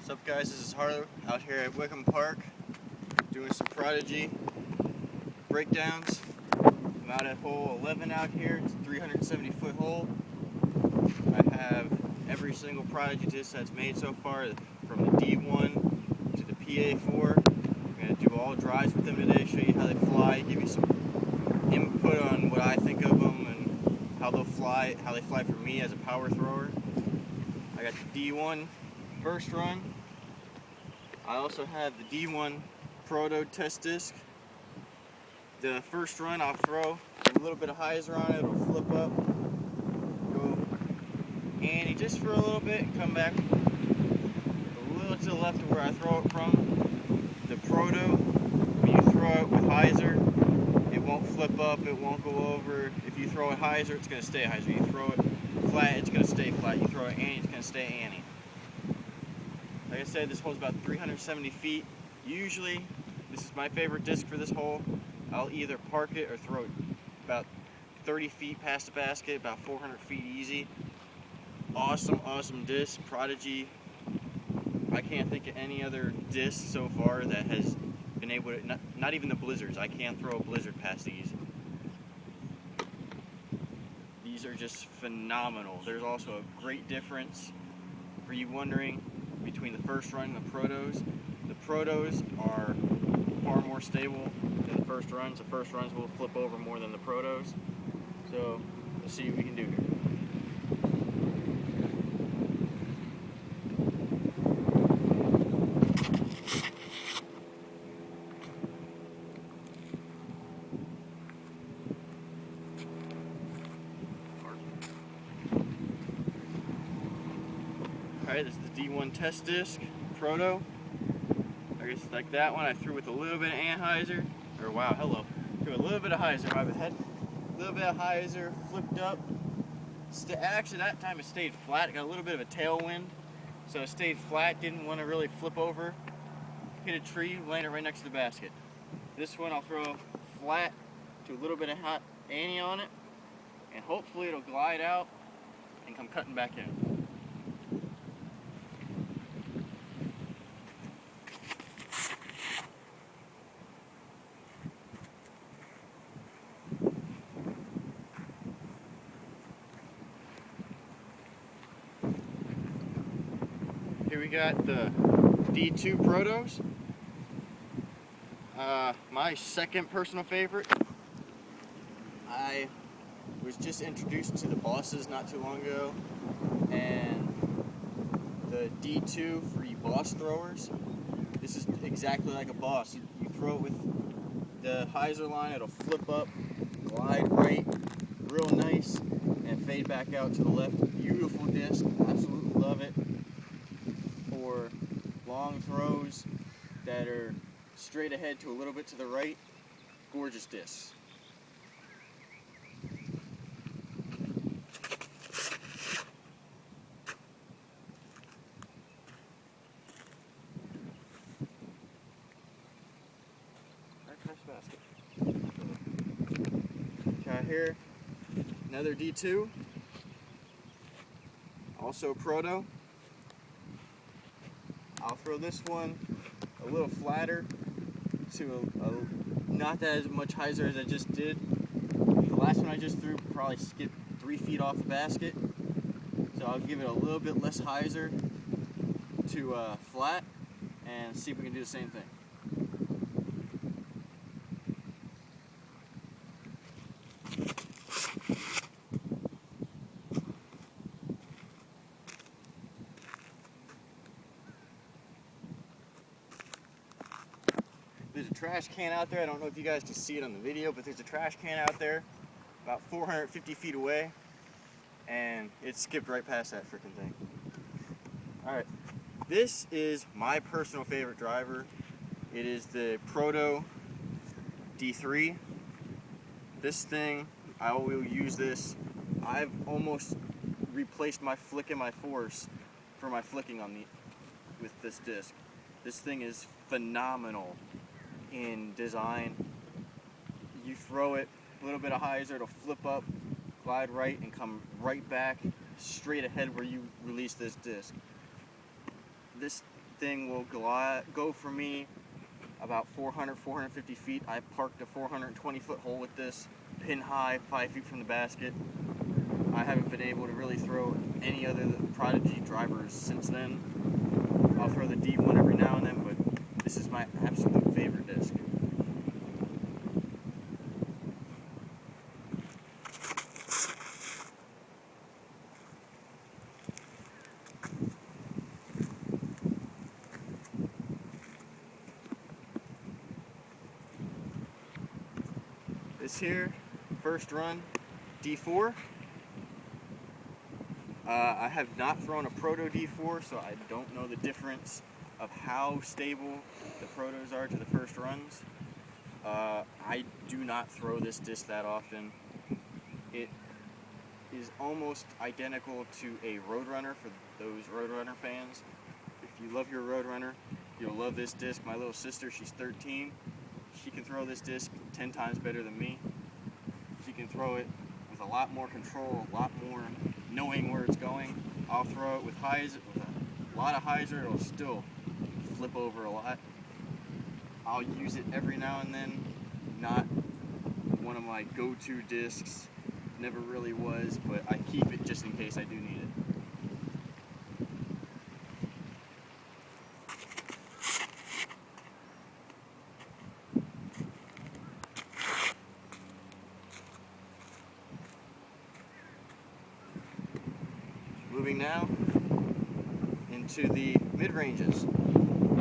What's up, guys? This is Harlow out here at Wickham Park doing some Prodigy breakdowns. I'm out at hole 11 out here. It's a 370-foot hole. I have every single Prodigy disc that's made so far, from the D1 to the PA4. I'm going to do all drives with them today, show you how they fly, give you some input on what I think of them and how they fly for me as a power thrower. I got the D1 first run. I also have the D1 Proto test disc. The first run I'll throw a little bit of hyzer on it, it'll flip up, go Annie just for a little bit and come back a little to the left of where I throw it from. The Proto, when you throw it with hyzer, it won't flip up, it won't go over. If you throw it hyzer, it's going to stay hyzer. You throw it flat, it's going to stay flat. You throw it Annie, it's going to stay Annie. Like I said, this hole's about 370 feet. Usually, this is my favorite disc for this hole. I'll either park it or throw it about 30 feet past the basket, about 400 feet easy. Awesome, awesome disc. Prodigy. I can't think of any other disc so far that has been able to, not even the blizzards. I can't throw a blizzard past these. These are just phenomenal. There's also a great difference, for you wondering, between the first run and the Protos. The Protos are far more stable than the first runs. The first runs will flip over more than the Protos. So let's see what we can do here. Alright, this is the D1 test disc, Proto. I guess like that one I threw with a little bit of anhyzer, or wow, hello. Threw a little bit of hyzer, my bad. A little bit of hyzer, flipped up. Actually that time it stayed flat, it got a little bit of a tailwind. So it stayed flat, didn't want to really flip over. Hit a tree, landed right next to the basket. This one I'll throw flat to a little bit of hot Annie on it, and hopefully it'll glide out and come cutting back in. Here we got the D2 Protos. My second personal favorite. I was just introduced to the bosses not too long ago, and the D2 for you boss throwers. This is exactly like a boss. You throw it with the hyzer line, it'll flip up, glide right, real nice, and fade back out to the left. Beautiful disc, absolutely love it. For long throws that are straight ahead to a little bit to the right, gorgeous discs. Got here another D2, also Proto. I'll throw this one a little flatter to not that as much hyzer as I just did. The last one I just threw probably skipped 3 feet off the basket, so I'll give it a little bit less hyzer to flat and see if we can do the same thing. There's a trash can out there. I don't know if you guys can see it on the video, but there's a trash can out there about 450 feet away, and it skipped right past that freaking thing. Alright, this is my personal favorite driver. It is the Proto D3. This thing, I will use this. I've almost replaced my flick and my force for my flicking with this disc. This thing is phenomenal in design. You throw it, a little bit of hyzer, it'll flip up, glide right, and come right back straight ahead where you release this disc. This thing will go for me about 400, 450 feet. I parked a 420 foot hole with this, pin high, 5 feet from the basket. I haven't been able to really throw any other Prodigy drivers since then. I'll throw the D1 every now and then, but this is my absolute favorite disc. This here, first run, D4. I have not thrown a Proto D4, so I don't know the difference of how stable the Protos are to the first runs. I do not throw this disc that often. It is almost identical to a Roadrunner for those Roadrunner fans. If you love your Roadrunner, you'll love this disc. My little sister, she's 13. She can throw this disc 10 times better than me. She can throw it with a lot more control, a lot more knowing where it's going. I'll throw it with a lot of hyzer, it'll still flip over a lot. I'll use it every now and then, not one of my go-to discs, never really was, but I keep it just in case I do need it. Moving now into the mid-ranges.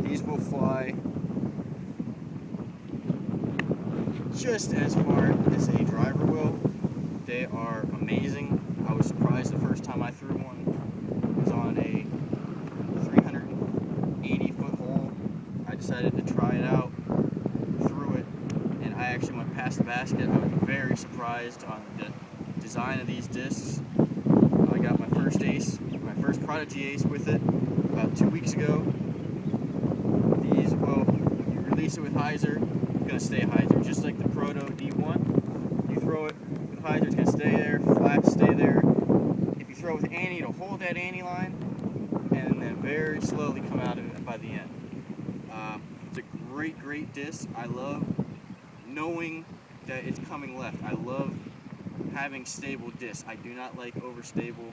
These will fly just as far as a driver will. They are amazing. I was surprised the first time I threw one. It was on a 380 foot hole. I decided to try it out, threw it, and I actually went past the basket. I was very surprised on the design of these discs. I got my first ace, my first Prodigy ace with it about 2 weeks ago. These will, when you release it with hyzer, it's going to stay hyzer, just like the Proto D1. You throw it with hyzer, it's going to stay there, flat, stay there. If you throw it with ante, it'll hold that ante line, and then very slowly come out of it by the end. It's a great, great disc. I love knowing that it's coming left. I love having stable discs. I do not like overstable.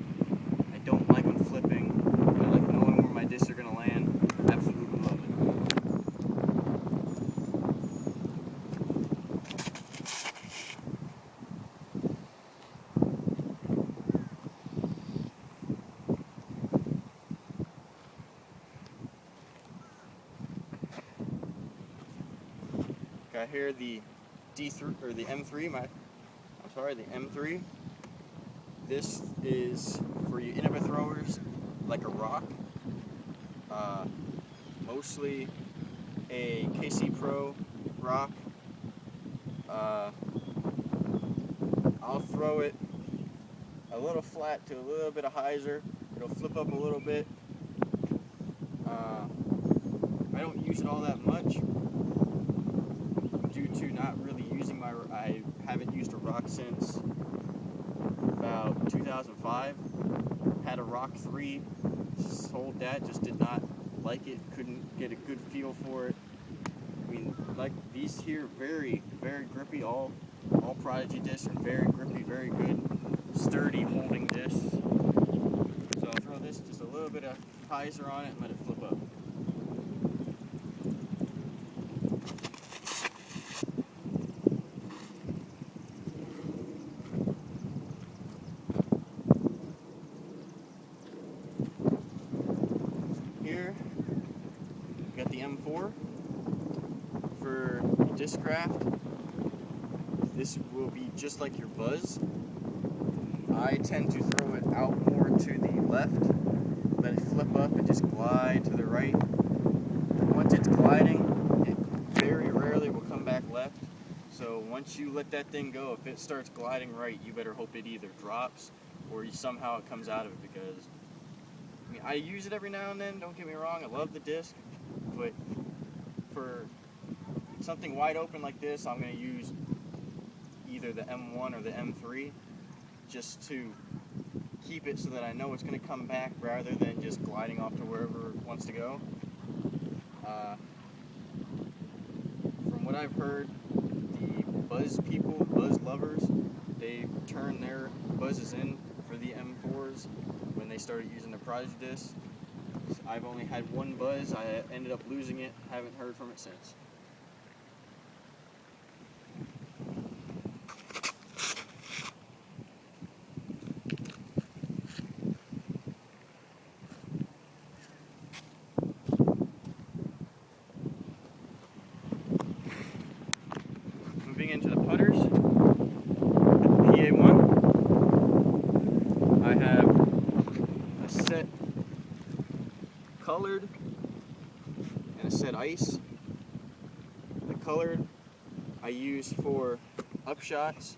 I don't like when flipping. I like knowing where my discs are going to land. Absolutely love it. Got here the D3 or the M3. The M3. This is for you Innova throwers, like a rock. Mostly a KC Pro rock. I'll throw it a little flat to a little bit of hyzer. It'll flip up a little bit. I don't use it all that much due to not really using I haven't used a rock since about 2005. Had a Rock 3, sold that, just did not like it, couldn't get a good feel for it. I mean, like these here, very, very grippy. All Prodigy discs are very grippy, very good, sturdy holding discs. So I'll throw this, just a little bit of hyzer on it and let it flip up. Here, we got the M4 for Discraft. This will be just like your Buzz. I tend to throw it out more to the left, let it flip up and just glide to the right. Once it's gliding, it very rarely will come back left. So once you let that thing go, if it starts gliding right, you better hope it either drops or somehow it comes out of it, because I mean, I use it every now and then, don't get me wrong, I love the disc, but for something wide open like this, I'm going to use either the M1 or the M3 just to keep it so that I know it's going to come back rather than just gliding off to wherever it wants to go. From what I've heard, the buzz lovers, they turned their buzzes in for the M4s when they started using the Prodigy disc. I've only had one buzz. I ended up losing it. Haven't heard from it since. Moving into the putters, at the PA1, I have a set colored and a set ice. The colored I use for upshots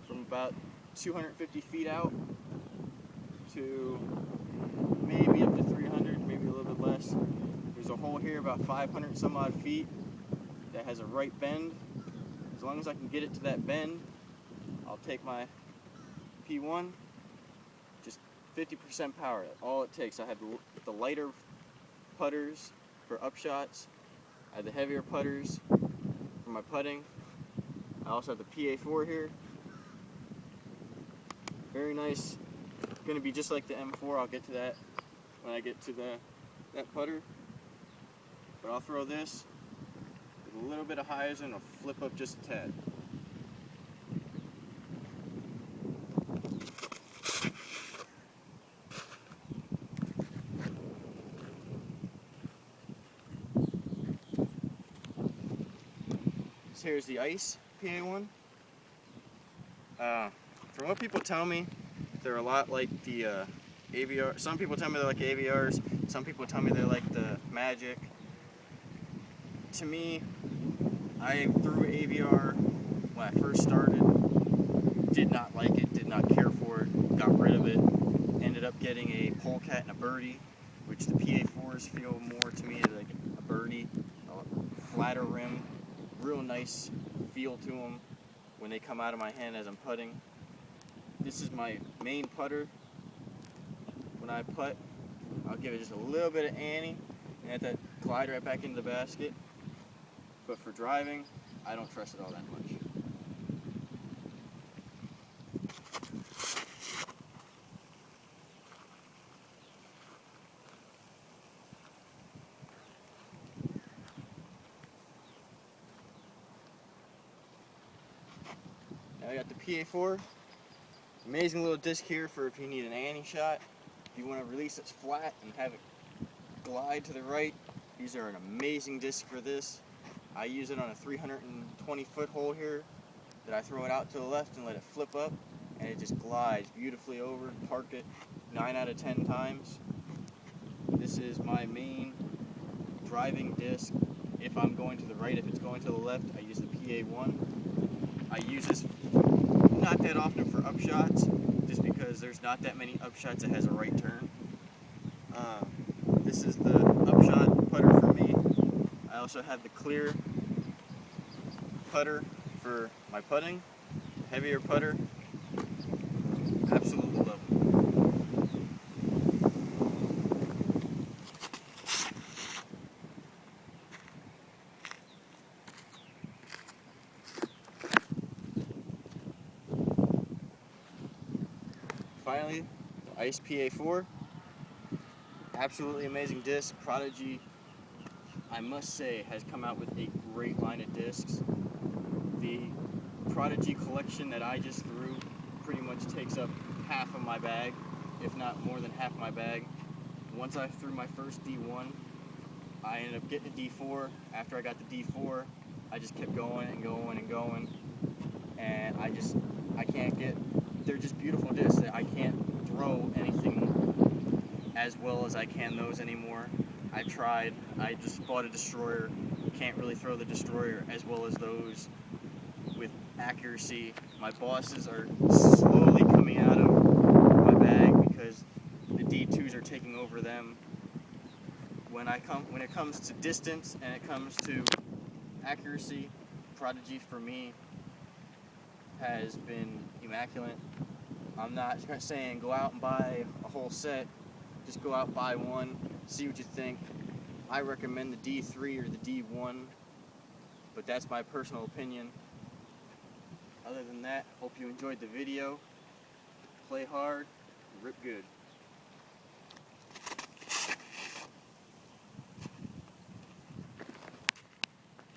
from about 250 feet out to maybe up to 300, maybe a little bit less. There's a hole here about 500 some odd feet that has a right bend. As long as I can get it to that bend, I'll take my P1, just 50% power, that's all it takes. I have the lighter putters for upshots, I have the heavier putters for my putting. I also have the PA4 here. Very nice, going to be just like the M4, I'll get to that when I get to that putter. But I'll throw this with a little bit of hyzer and I'll flip up just a tad. So here's the ice PA1. From what people tell me, they're a lot like the AVR. Some people tell me they're like AVRs. Some people tell me they're like the Magic. To me, I threw AVR when I first started. Did not like it. Did not care for it. Got rid of it. Ended up getting a polecat and a birdie, which the PA4s feel more to me like a birdie, a flatter rim, real nice feel to them when they come out of my hand as I'm putting. This is my main putter. When I putt, I'll give it just a little bit of ante and let that glide right back into the basket. But for driving, I don't trust it all that much. Now I got the PA4. Amazing little disc here for if you need an ante shot. If you want to release it flat and have it glide to the right, these are an amazing disc for this. I use it on a 320 foot hole here that I throw it out to the left and let it flip up and it just glides beautifully over, park it 9 out of 10 times. This is my main driving disc. If I'm going to the right, if it's going to the left, I use the PA1. I use this not that often for upshots, just because there's not that many upshots that has a right turn. This is the upshot putter for me. I also have the clear putter for my putting, heavier putter. Absolutely love it. Finally, the Ice PA4. Absolutely amazing disc. Prodigy, I must say, has come out with a great line of discs. The Prodigy collection that I just threw pretty much takes up half of my bag, if not more than half my bag. Once I threw my first D1, I ended up getting a D4. After I got the D4, I just kept going and going and going. And I can't get, they're just beautiful discs. I can't throw anything as well as I can those anymore. I tried. I just bought a Destroyer. Can't really throw the Destroyer as well as those with accuracy. My bosses are slowly coming out of my bag because the D2s are taking over them. When it comes to distance and it comes to accuracy, Prodigy for me has been immaculate. I'm not saying go out and buy a whole set. Just go out, buy one, see what you think. I recommend the D3 or the D1, but that's my personal opinion. Other than that, hope you enjoyed the video. Play hard, rip good.